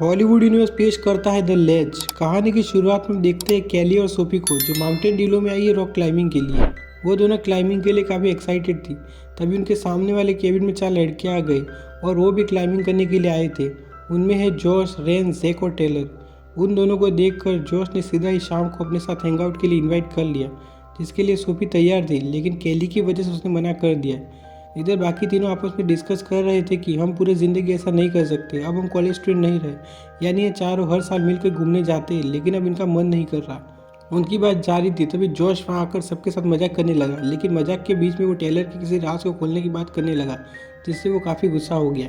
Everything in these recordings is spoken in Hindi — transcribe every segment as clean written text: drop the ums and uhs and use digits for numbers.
हॉलीवुड यूनिवर्स पेश करता है द लेज। कहानी की शुरुआत में देखते हैं कैली और सोफी को, जो माउंटेन डीलो में आई है रॉक क्लाइंबिंग के लिए। वो दोनों क्लाइंबिंग के लिए काफ़ी एक्साइटेड थी। तभी उनके सामने वाले केबिन में 4 लड़के आ गए और वो भी क्लाइंबिंग करने के लिए आए थे। उनमें है जॉश, रेन, जैक और टेलर। उन दोनों को देखकर जॉश ने सीधा ही शाम को अपने साथ हैंगआउट के लिए इन्वाइट कर लिया, जिसके लिए सोफी तैयार थी, लेकिन कैली की वजह से उसने मना कर दिया। इधर बाकी तीनों आपस में डिस्कस कर रहे थे कि हम पूरी ज़िंदगी ऐसा नहीं कर सकते, अब हम कॉलेज स्टूडेंट नहीं रहे। यानी ये चारों हर साल मिलकर घूमने जाते हैं, लेकिन अब इनका मन नहीं कर रहा। उनकी बात जारी थी, तभी जोश वहाँ आकर सबके साथ मजाक करने लगा, लेकिन मजाक के बीच में वो टेलर के किसी राज को खोलने की बात करने लगा, जिससे वो काफ़ी गुस्सा हो गया।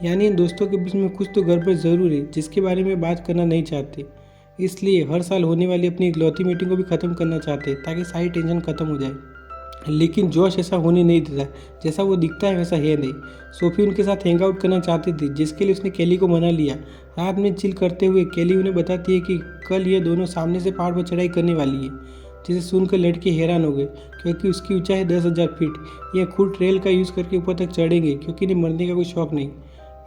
यानी इन दोस्तों के बीच में कुछ तो गड़बड़ ज़रूर है, जिसके बारे में बात करना नहीं चाहते। इसलिए हर साल होने वाली अपनी इकलौती मीटिंग को भी ख़त्म करना चाहते, ताकि सारी टेंशन ख़त्म हो जाए। लेकिन जोश ऐसा होने नहीं देता। जैसा वो दिखता है वैसा है नहीं। सोफी उनके साथ हैंग आउट करना चाहती थी, जिसके लिए उसने केली को मना लिया। रात में चिल करते हुए केली उन्हें बताती है कि कल ये दोनों सामने से पहाड़ पर चढ़ाई करने वाली है, जिसे सुनकर लड़के हैरान हो गए, क्योंकि उसकी ऊंचाई है 10,000 फीट। ये खुद ट्रेल का यूज़ करके ऊपर तक चढ़ेंगे, क्योंकि इन्हें मरने का कोई शौक नहीं।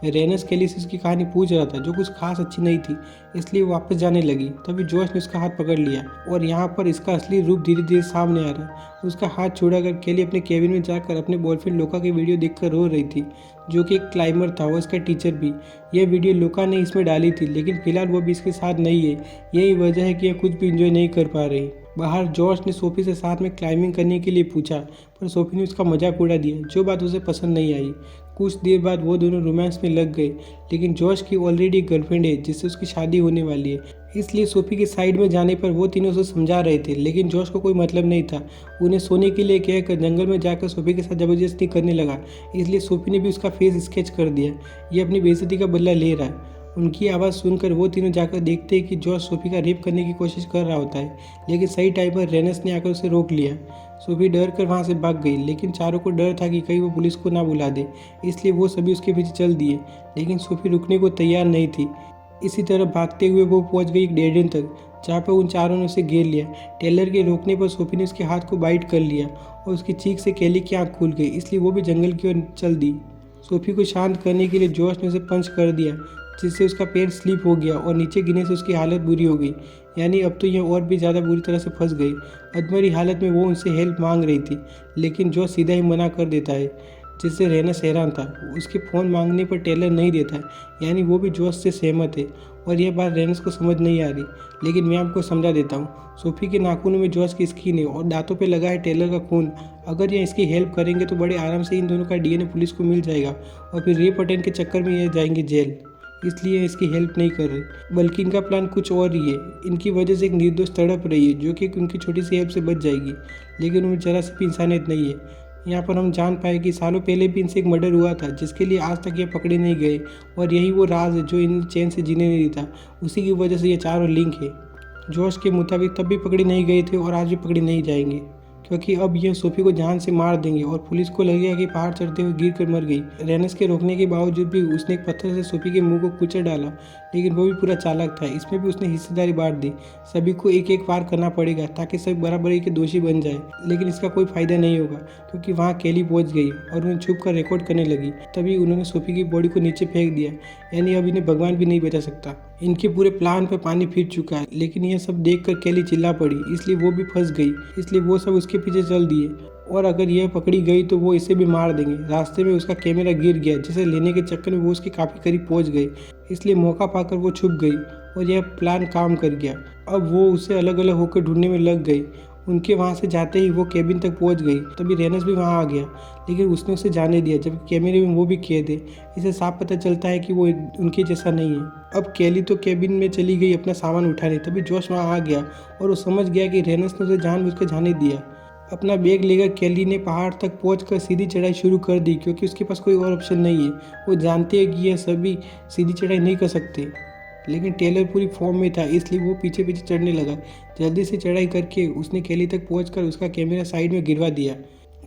रेनस केली से उसकी कहानी पूछ रहा था, जो कुछ खास अच्छी नहीं थी, इसलिए वो वापस जाने लगी। तभी जोश ने उसका हाथ पकड़ लिया और यहाँ पर इसका असली रूप धीरे धीरे सामने आ रहा है। उसका हाथ छोड़ाकर केली अपने केबिन में जाकर अपने बॉयफ्रेंड लोका की वीडियो देखकर रो रही थी, जो कि एक क्लाइंबर था और इसका टीचर भी। यह वीडियो लोका ने इसमें डाली थी, लेकिन फिलहाल वो भी इसके साथ नहीं है। यही वजह है कि यह कुछ भी इंजॉय नहीं कर पा रही। बाहर जॉश ने सोफी से साथ में क्लाइंबिंग करने के लिए पूछा, पर सोफी ने उसका मजाक उड़ा दिया, जो बात उसे पसंद नहीं आई। कुछ देर बाद वो दोनों रोमांस में लग गए, लेकिन जॉश की ऑलरेडी एक गर्लफ्रेंड है, जिससे उसकी शादी होने वाली है। इसलिए सोफी के साइड में जाने पर वो तीनों उसे समझा रहे थे, लेकिन जॉश को कोई मतलब नहीं था। उन्हें सोने के लिए कहकर जंगल में जाकर सोफी के साथ जबरदस्ती करने लगा, इसलिए सोफी ने भी उसका फेस स्केच कर दिया। ये अपनी बेइज्जती का बदला ले रहा है। उनकी आवाज़ सुनकर वो तीनों जाकर देखते हैं कि जॉश सोफी का रेप करने की कोशिश कर रहा होता है, लेकिन सही टाइम पर रेनस ने आकर उसे रोक लिया। सोफी डर कर वहाँ से भाग गई, लेकिन चारों को डर था कि कहीं वो पुलिस को ना बुला दे, इसलिए वो सभी उसके पीछे चल दिए, लेकिन सोफी रुकने को तैयार नहीं थी। इसी तरह भागते हुए वो पहुंच गई एक डेड एंड तक, जहाँ पर उन चारों ने उसे घेर लिया। टेलर के रोकने पर सोफी ने उसके हाथ को बाइट कर लिया और उसकी चीख से केली की आँख खुल गई, इसलिए वो भी जंगल की ओर चल दी। सोफी को शांत करने के लिए जॉश ने उसे पंच कर दिया, जिससे उसका पैर स्लिप हो गया और नीचे गिरने से उसकी हालत बुरी हो गई। यानी अब तो यह और भी ज़्यादा बुरी तरह से फंस गई। अधमरी हालत में वो उनसे हेल्प मांग रही थी, लेकिन जो सीधा ही मना कर देता है, जिससे रेनस हैरान था। उसके फ़ोन मांगने पर टेलर नहीं देता है, यानी वो भी जोश से सहमत है। और यह बात रेनस को समझ नहीं आ रही, लेकिन मैं आपको समझा देता हूँ। सोफी के नाखूनों में जॉश की स्किन है और दांतों पे लगा है टेलर का खून। अगर ये इसकी हेल्प करेंगे तो बड़े आराम से इन दोनों का डीएनए पुलिस को मिल जाएगा और फिर रेप अटेम्प्ट के चक्कर में ये जाएंगे जेल। इसलिए इसकी हेल्प नहीं कर रहे, बल्कि इनका प्लान कुछ और ही है। इनकी वजह से एक निर्दोष तड़प रही है, जो कि उनकी छोटी सी हेल्प से बच जाएगी, लेकिन उनमें जरा सी भी इंसानियत नहीं है। यहाँ पर हम जान पाए कि सालों पहले भी इनसे एक मर्डर हुआ था, जिसके लिए आज तक ये पकड़े नहीं गए, और यही वो राज है जो इन चैन से जीने नहीं देता। उसी की वजह से ये चारों लिंक है। जोश के मुताबिक तब भी पकड़े नहीं गए थे और आज भी पकड़े नहीं जाएंगे, क्योंकि अब यह सोफी को जान से मार देंगे और पुलिस को लगेगा कि पहाड़ चढ़ते हुए गिर कर मर गई। रेनस के रोकने के बावजूद भी उसने एक पत्थर से सोफी के मुंह को कुचल डाला, लेकिन वो भी पूरा चालाक था। इसमें भी उसने हिस्सेदारी बांट दी। सभी को एक एक वार करना पड़ेगा, ताकि सभी बराबरी के दोषी बन जाए, लेकिन इसका कोई फायदा नहीं होगा, क्योंकि वहाँ केली पहुँच गई और उन्हें छुप कर रिकॉर्ड करने लगी। तभी उन्होंने सोफी की बॉडी को नीचे फेंक दिया, यानी अब इन्हें भगवान भी नहीं बचा सकता। इनके पूरे प्लान पर पानी फिर चुका है, लेकिन यह सब देखकर केली चिल्ला पड़ी, इसलिए वो भी फंस गई। इसलिए वो सब उसके पीछे चल दिए, और अगर यह पकड़ी गई तो वो इसे भी मार देंगे। रास्ते में उसका कैमरा गिर गया, जिसे लेने के चक्कर में वो उसके काफ़ी करीब पहुंच गई, इसलिए मौका पाकर वो छुप गई और यह प्लान काम कर गया। अब वो उसे अलग अलग होकर ढूंढने में लग गई। उनके वहाँ से जाते ही वो केबिन तक पहुँच गई। तभी रेनस भी वहाँ आ गया, लेकिन उसने उसे जाने दिया, जबकि कैमरे में वो भी कैद है। इसे साफ पता चलता है कि वो उनके जैसा नहीं है। अब केली तो केबिन में चली गई अपना सामान उठाने। तभी जोश वहाँ आ गया और वो समझ गया कि रेनस ने उसे जानबूझकर जाने दिया। अपना बैग लेकर केली ने पहाड़ तक पहुंचकर सीधी चढ़ाई शुरू कर दी, क्योंकि उसके पास कोई और ऑप्शन नहीं है। वो जानते हैं कि यह सभी सीधी चढ़ाई नहीं कर सकते, लेकिन टेलर पूरी फॉर्म में था, इसलिए वो पीछे पीछे चढ़ने लगा। जल्दी से चढ़ाई करके उसने केली तक पहुंचकर उसका कैमरा साइड में गिरवा दिया।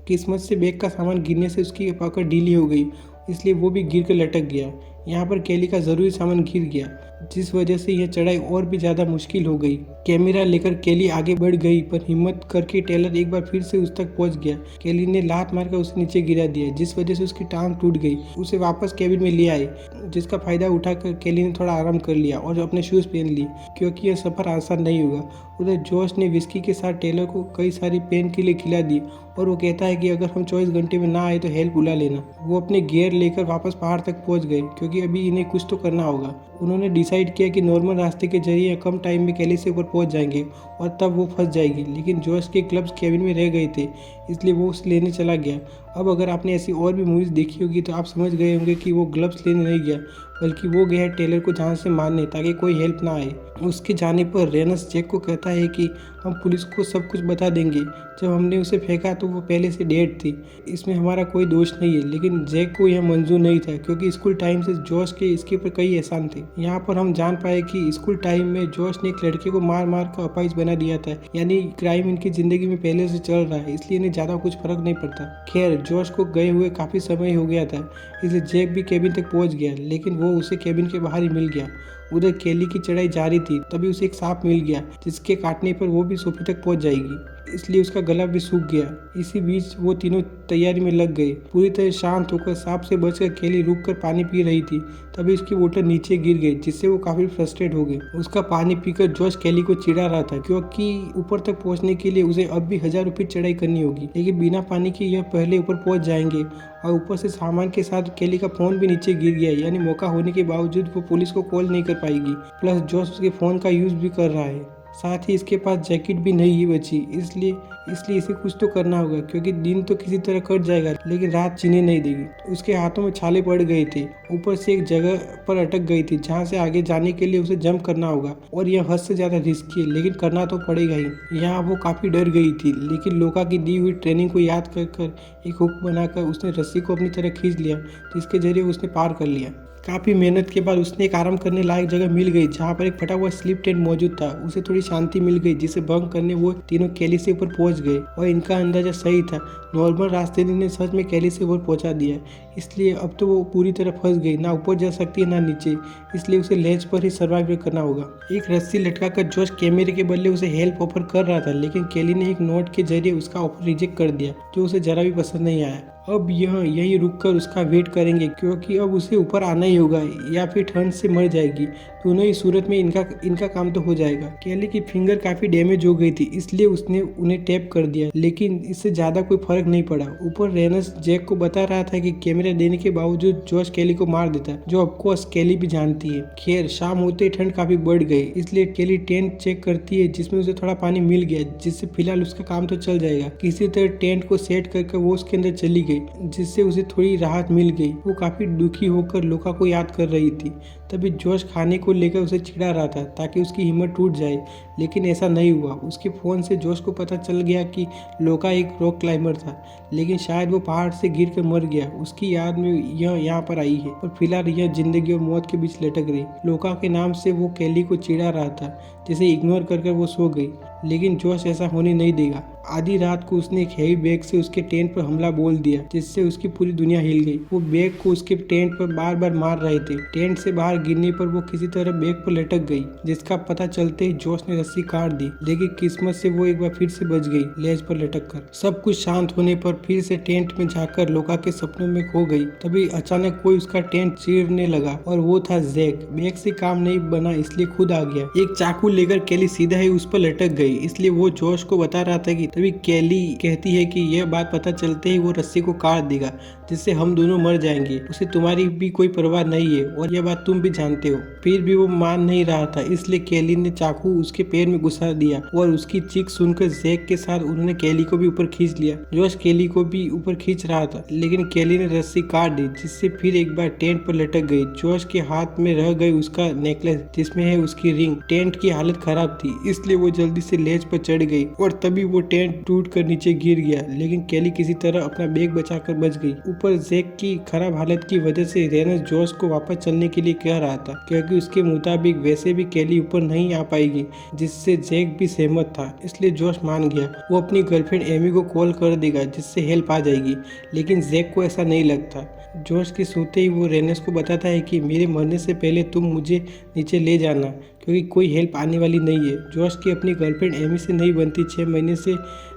किस्मत से बैग का सामान गिरने से उसकी पकड़ ढीली हो गई, इसलिए वो भी गिर कर लटक गया। यहाँ पर केली का जरूरी सामान गिर गया, जिस वजह से यह चढ़ाई और भी ज्यादा मुश्किल हो गई। कैमरा लेकर केली आगे बढ़ गई, पर हिम्मत करके टेलर एक बार फिर से उस तक पहुंच गया। केली ने लात मारकर उसे नीचे गिरा दिया, जिस वजह से उसकी टांग टूट गई। उसे वापस केबिन में ले आए, जिसका फायदा उठाकर केली ने थोड़ा आराम कर लिया और अपने शूज पहन लिए, क्योंकि यह सफर आसान नहीं होगा। उधर जोश ने विस्की के साथ टेलर को कई सारी पेन किलर खिला दी और वो कहता है कि अगर हम 24 घंटे में ना आए तो हेल्प बुला लेना। वो अपने गियर लेकर वापस पहाड़ तक पहुंच गए, क्योंकि अभी इन्हें कुछ तो करना होगा। उन्होंने डिसाइड किया कि नॉर्मल रास्ते के जरिए कम टाइम में केली से ऊपर पहुंच जाएंगे और तब वो फंस जाएगी। लेकिन जोश के ग्लव्स केबिन में रह गए थे, इसलिए वो उसे लेने चला गया। अब अगर आपने ऐसी और भी मूवीज देखी होगी तो आप समझ गए होंगे कि वो ग्लव्स लेने नहीं गया, बल्कि वो गया टेलर को जान से मारने, ताकि कोई हेल्प ना आए। उसके जाने पर रेनस जैक को कहता है कि हम पुलिस को सब कुछ बता देंगे। जब हमने उसे फेंका तो वो पहले से डेड थी, इसमें हमारा कोई दोष नहीं है। लेकिन जैक को यह मंजूर नहीं था, क्योंकि स्कूल टाइम से जोश के इसके ऊपर कई एहसान थे। यहाँ पर हम जान पाए कि स्कूल टाइम में जोश ने एक लड़के को मार मार कर अपाहिज बना दिया था, यानी क्राइम इनकी जिंदगी में पहले से चल रहा है, इसलिए इन्हें ज्यादा कुछ फर्क नहीं पड़ता। खैर, जोश को गए हुए काफी समय हो गया था, इसलिए जैक भी केबिन तक पहुंच गया, लेकिन वो उसे केबिन के बाहर ही मिल गया। उधर केली की चढ़ाई जारी थी, तभी उसे एक सांप मिल गया, जिसके काटने पर वो भी सोफी तक पहुंच जाएगी, इसलिए उसका गला भी सूख गया। इसी बीच वो तीनों तैयारी में लग गए। पूरी तरह शांत होकर सांप से बचकर केली रुक कर पानी पी रही थी, तभी उसकी बोतल नीचे गिर गई, जिससे वो काफी फ्रस्ट्रेट हो गई। उसका पानी पीकर जोश केली को चिढ़ा रहा था, क्योंकि ऊपर तक पहुंचने के लिए उसे अब भी 1000 फीट चढ़ाई करनी होगी, लेकिन बिना पानी के यह पहले ऊपर पहुंच जाएंगे। और ऊपर से सामान के साथ केली का फोन भी नीचे गिर गया, यानी मौका होने के बावजूद वो पुलिस को कॉल नहीं कर पाएगी। प्लस जोश उसके फोन का यूज भी कर रहा है, साथ ही इसके पास जैकेट भी नहीं बची, इसलिए इसे कुछ तो करना होगा, क्योंकि दिन तो किसी तरह कट जाएगा, लेकिन रात जीने नहीं देगी। उसके हाथों में छाले पड़ गए थे, ऊपर से एक जगह पर अटक गई थी, जहां से आगे जाने के लिए उसे जंप करना होगा, और यह हद से ज्यादा रिस्की है, लेकिन करना तो पड़ेगा ही। यहाँ वो काफी डर गई थी, लेकिन लोका की दी हुई ट्रेनिंग को याद कर एक हुक बनाकर उसने रस्सी को अपनी तरह खींच लिया, जिसके जरिए उसने पार कर लिया। काफ़ी मेहनत के बाद उसने एक आराम करने लायक जगह मिल गई, जहाँ पर एक फटा हुआ स्लीप टेंट मौजूद था। उसे थोड़ी शांति मिल गई, जिसे भंग करने वो तीनों केली से ऊपर पहुंच गए, और इनका अंदाजा सही था। नॉर्मल रास्ते ने सच में केली से ऊपर पहुंचा दिया, इसलिए अब तो वो पूरी तरह फंस गई, ना ऊपर जा सकती है ना नीचे, इसलिए उसे लेज पर ही सर्वाइव करना होगा। एक रस्सी लटकाकर जोश कैमरे के बदले उसे हेल्प ऑफर कर रहा था, लेकिन केली ने एक नोट के जरिए उसका ऑफर रिजेक्ट कर दिया, जो उसे जरा भी पसंद नहीं आया। अब यही रुककर उसका वेट करेंगे, क्योंकि अब उसे ऊपर आना ही होगा, या फिर ठंड से मर जाएगी। दोनों ही सूरत में इनका काम तो हो जाएगा। केली की फिंगर काफी डैमेज हो गई थी, इसलिए उसने उन्हें टैप कर दिया, लेकिन इससे ज्यादा कोई फर्क नहीं पड़ा। ऊपर रेनस जैक को बता रहा था कि कैमरा देने के बावजूद जोश केली को मार देता, जो ऑफकोर्स केली भी जानती है। खैर, शाम होते ही ठंड काफी बढ़ गई, इसलिए केली टेंट चेक करती है, जिसमें उसे थोड़ा पानी मिल गया, जिससे फिलहाल उसका काम तो चल जाएगा। किसी तरह टेंट को सेट करके वो उसके अंदर चली गई, जिससे उसे थोड़ी राहत मिल गई। वो काफी दुखी होकर लोका को याद कर रही थी। तभी जोश खाने को लेकर उसे चिढ़ा रहा था, ताकि उसकी हिम्मत टूट जाए, लेकिन ऐसा नहीं हुआ। उसके फोन से जोश को पता चल गया कि लोका एक रॉक क्लाइंबर था, लेकिन शायद वो पहाड़ से गिर कर मर गया। उसकी याद में यह यहाँ पर आई है, और फिलहाल यह जिंदगी और मौत के बीच लटक रही। लोका के नाम से वो केली को चिढ़ा रहा था, जिसे इग्नोर कर वो सो गई, लेकिन जोश ऐसा होने नहीं देगा। आधी रात को उसने एक हेवी बैग से उसके टेंट पर हमला बोल दिया, जिससे उसकी पूरी दुनिया हिल गई। वो बैग को उसके टेंट पर बार बार मार रहे थे। टेंट से बाहर गिरने पर वो किसी तरह बैग पर लटक गई, जिसका पता चलते ही जोश ने रस्सी काट दी, लेकिन किस्मत से वो एक बार फिर से बच गई, लेज पर लटक कर। सब कुछ शांत होने पर फिर से टेंट में जाकर लोका के सपनों में खो गई। तभी अचानक कोई उसका टेंट चीरने लगा, और वो था जैक। बैग से काम नहीं बना, इसलिए खुद आ गया। एक चाकू लेकर केली सीधा ही उस पर लटक गई, इसलिए वो जोश को बता रहा था कि तभी केली कहती है कि यह बात पता चलते ही वो रस्सी को काट देगा, जिससे हम दोनों मर जाएंगे। उसे तुम्हारी भी कोई परवाह नहीं है, और यह बात तुम भी जानते हो। फिर भी वो मान नहीं रहा था, इसलिए केली ने चाकू उसके पैर में घुसा दिया, और उसकी चीख सुनकर जैक के साथ उन्होंने केली को भी ऊपर खींच लिया। जोश केली को भी ऊपर खींच रहा था, लेकिन केली ने रस्सी काट दी, जिससे फिर एक बार टेंट पर लटक गई। जोश के हाथ में रह गई उसका नेकलेस, जिसमें है उसकी रिंग। टेंट की हालत खराब थी, इसलिए वो जल्दी से लेज पर चढ़ गई, और तभी वो टेंट टेंट टूट कर नीचे गिर गया, लेकिन केली किसी तरह अपना बैग बचाकर बच गई। ऊपर जैक की खराब हालत की वजह से रेनस जॉश को वापस चलने के लिए कह रहा था, क्योंकि उसके मुताबिक वैसे भी केली ऊपर नहीं आ पाएगी, जिससे जैक भी सहमत था। इसलिए जॉश मान गया। वो अपनी गर्लफ्रेंड एमी को कॉल कर देगा, जिससे हेल्प आ जाएगी, लेकिन जैक को ऐसा नहीं लगता। जॉश के सोते ही वो रेनस को बताता है कि मेरे मरने से पहले तुम मुझे नीचे ले जाना, क्योंकि कोई हेल्प आने वाली नहीं है। जॉश की अपनी गर्लफ्रेंड एमी से नहीं बनती। 6 महीने से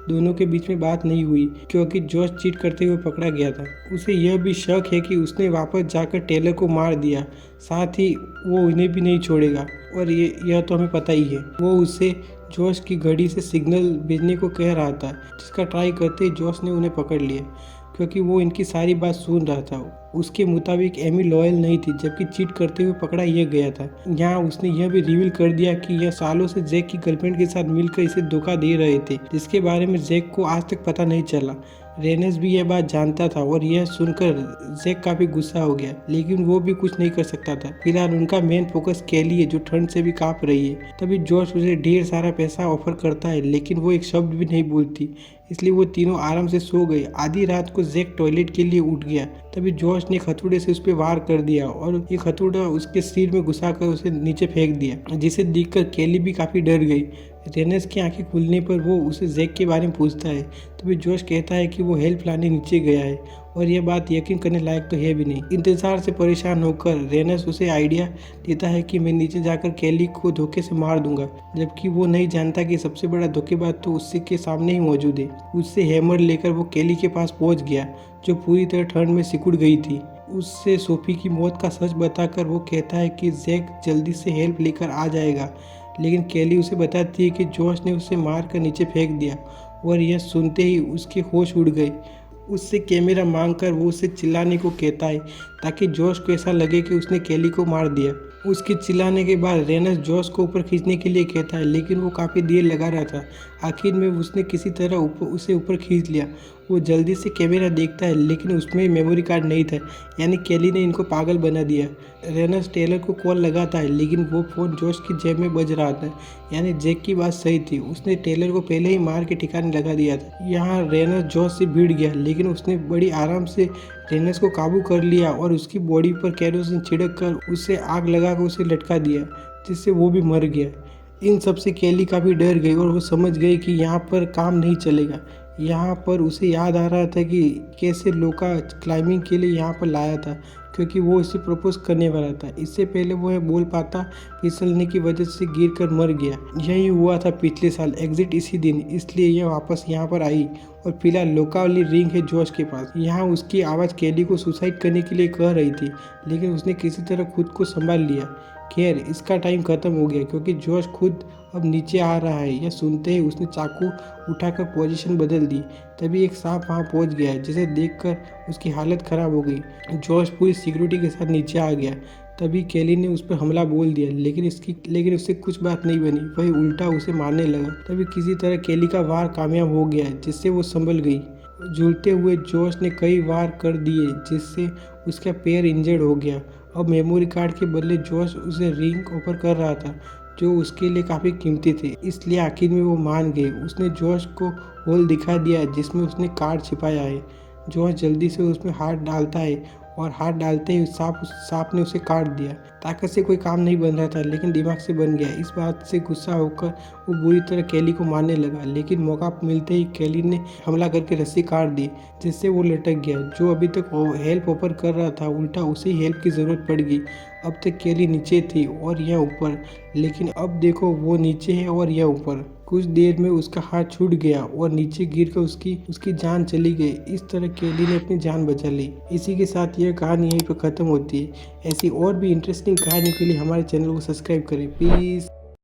दोनों के बीच में बात नहीं हुई, क्योंकि जॉश चीट करते हुए पकड़ा गया था। उसे यह भी शक है कि उसने वापस जाकर टेलर को मार दिया, साथ ही वो उन्हें भी नहीं छोड़ेगा, और यह तो हमें पता ही है। वो उसे जॉश की घड़ी से सिग्नल भेजने को कह रहा था, जिसका ट्राई करते ही जॉश ने उन्हें पकड़ लिया, क्योंकि वो इनकी सारी बात सुन रहा था। उसके मुताबिक एमी लॉयल नहीं थी, जबकि चीट करते हुए पकड़ा यह गया था। यहाँ उसने यह भी रिवील कर दिया कि यह सालों से जैक की गर्लफ्रेंड के साथ मिलकर इसे धोखा दे रहे थे, जिसके बारे में जैक को आज तक पता नहीं चला। रेनस भी यह बात जानता था, और यह सुनकर जैक काफी गुस्सा हो गया, लेकिन वो भी कुछ नहीं कर सकता था। फिलहाल उनका मेन फोकस केली है, जो ठंड से भी कांप रही है। तभी जॉश उसे ढेर सारा पैसा ऑफर करता है, लेकिन वो एक शब्द भी नहीं बोलती, इसलिए वो तीनों आराम से सो गए। आधी रात को जैक टॉयलेट के लिए उठ गया, तभी जॉश ने हथौड़े से उस पर वार कर दिया, और एक हथौड़ा उसके सिर में घुसाकर उसे नीचे फेंक दिया, जिसे देखकर केली भी काफी डर गई। रेनस की आंखें खुलने पर वो उसे जैक के बारे में पूछता है, तभी जॉश कहता है कि वो हेल्प लाने नीचे गया है, और यह बात यकीन करने लायक तो है भी नहीं। इंतजार से परेशान होकर रेनस उसे आइडिया देता है कि मैं नीचे जाकर केली को धोखे से मार दूंगा, जबकि वो नहीं जानता कि सबसे बड़ा धोखेबाज तो उससे के सामने ही मौजूद है। उससे हैमर लेकर वो केली के पास पहुंच गया, जो पूरी तरह ठंड में सिकुड़ गई थी। उससे सोफी की मौत का सच बताकर वो कहता है कि जैक जल्दी से हेल्प लेकर आ जाएगा, लेकिन केली उसे बताती है कि जॉश ने उसे मार कर नीचे फेंक दिया, और यह सुनते ही उसके होश उड़ गए। उससे कैमरा मांगकर वो उसे चिल्लाने को कहता है, ताकि जॉश को ऐसा लगे कि उसने केली को मार दिया। उसके चिल्लाने के बाद रेनस जॉश को ऊपर खींचने के लिए कहता है, लेकिन वो काफ़ी देर लगा रहा था। आखिर में उसने किसी तरह उसे ऊपर खींच लिया। वो जल्दी से कैमरा देखता है, लेकिन उसमें मेमोरी कार्ड नहीं था, यानी केली ने इनको पागल बना दिया। रेनस टेलर को कॉल लगाता है, लेकिन वो फ़ोन जॉश की जेब में बज रहा था, यानी जैक की बात सही थी। उसने टेलर को पहले ही मार के ठिकाने लगा दिया था। यहाँ रेनस जॉश से भिड़ गया, लेकिन उसने बड़ी आराम से रेनस को काबू कर लिया और उसकी बॉडी पर केरोसिन छिड़क कर उसे आग लगाकर उसे लटका दिया, जिससे वो भी मर गया। इन सब से केली काफ़ी डर गई, और वो समझ गई कि यहाँ पर काम नहीं चलेगा। यहाँ पर उसे याद आ रहा था कि कैसे लोका क्लाइंबिंग के लिए यहाँ पर लाया था, क्योंकि वो इसे प्रपोज करने वाला था। इससे पहले वो बोल पाता, फिसलने की वजह से गिरकर मर गया। यही हुआ था पिछले साल, एग्जिट इसी दिन, इसलिए यह वापस यहाँ पर आई। और फिलहाल लोका वाली रिंग है जॉश के पास। यहाँ उसकी आवाज़ केली को सुसाइड करने के लिए कह रही थी, लेकिन उसने किसी तरह खुद को संभाल लिया। खैर, इसका टाइम खत्म हो गया, क्योंकि जॉश खुद अब नीचे आ रहा है। यह सुनते ही उसने चाकू उठाकर पोजीशन बदल दी। तभी एक सांप वहां पहुंच गया, जिसे देखकर उसकी हालत खराब हो गई। जॉश पूरी सिक्योरिटी के साथ नीचे आ गया। तभी केली ने उस पर हमला बोल दिया, लेकिन उससे कुछ बात नहीं बनी। वही उल्टा उसे मारने लगा। तभी किसी तरह केली का वार कामयाब हो गया, जिससे वो संभल गई। झूलते हुए जॉश ने कई वार कर दिए, जिससे उसका पैर इंजर्ड हो गया। अब मेमोरी कार्ड के बदले जॉश उसे रिंग ऑफर कर रहा था, जो उसके लिए काफ़ी कीमती थे, इसलिए आखिर में वो मान गए। उसने जॉश को होल दिखा दिया जिसमें उसने कार्ड छिपाया है। जॉश जल्दी से उसमें हाथ डालता है, और हाथ डालते ही सांप ने उसे काट दिया। ताकत से कोई काम नहीं बन रहा था, लेकिन दिमाग से बन गया। इस बात से गुस्सा होकर वो बुरी तरह केली को मारने लगा, लेकिन मौका मिलते ही केली ने हमला करके रस्सी काट दी, जिससे वो लटक गया। जो अभी तक हेल्प ऑफर कर रहा था, उल्टा उसे हेल्प की ज़रूरत पड़ गई। अब तक केली नीचे थी और यह ऊपर, लेकिन अब देखो वो नीचे है और यह ऊपर। कुछ देर में उसका हाथ छूट गया और नीचे गिरकर उसकी जान चली गई। इस तरह केली ने अपनी जान बचा ली। इसी के साथ यह कहानी यहीं पर ख़त्म होती है। ऐसी और भी इंटरेस्टिंग कहानियों के लिए हमारे चैनल को सब्सक्राइब करें प्लीज़।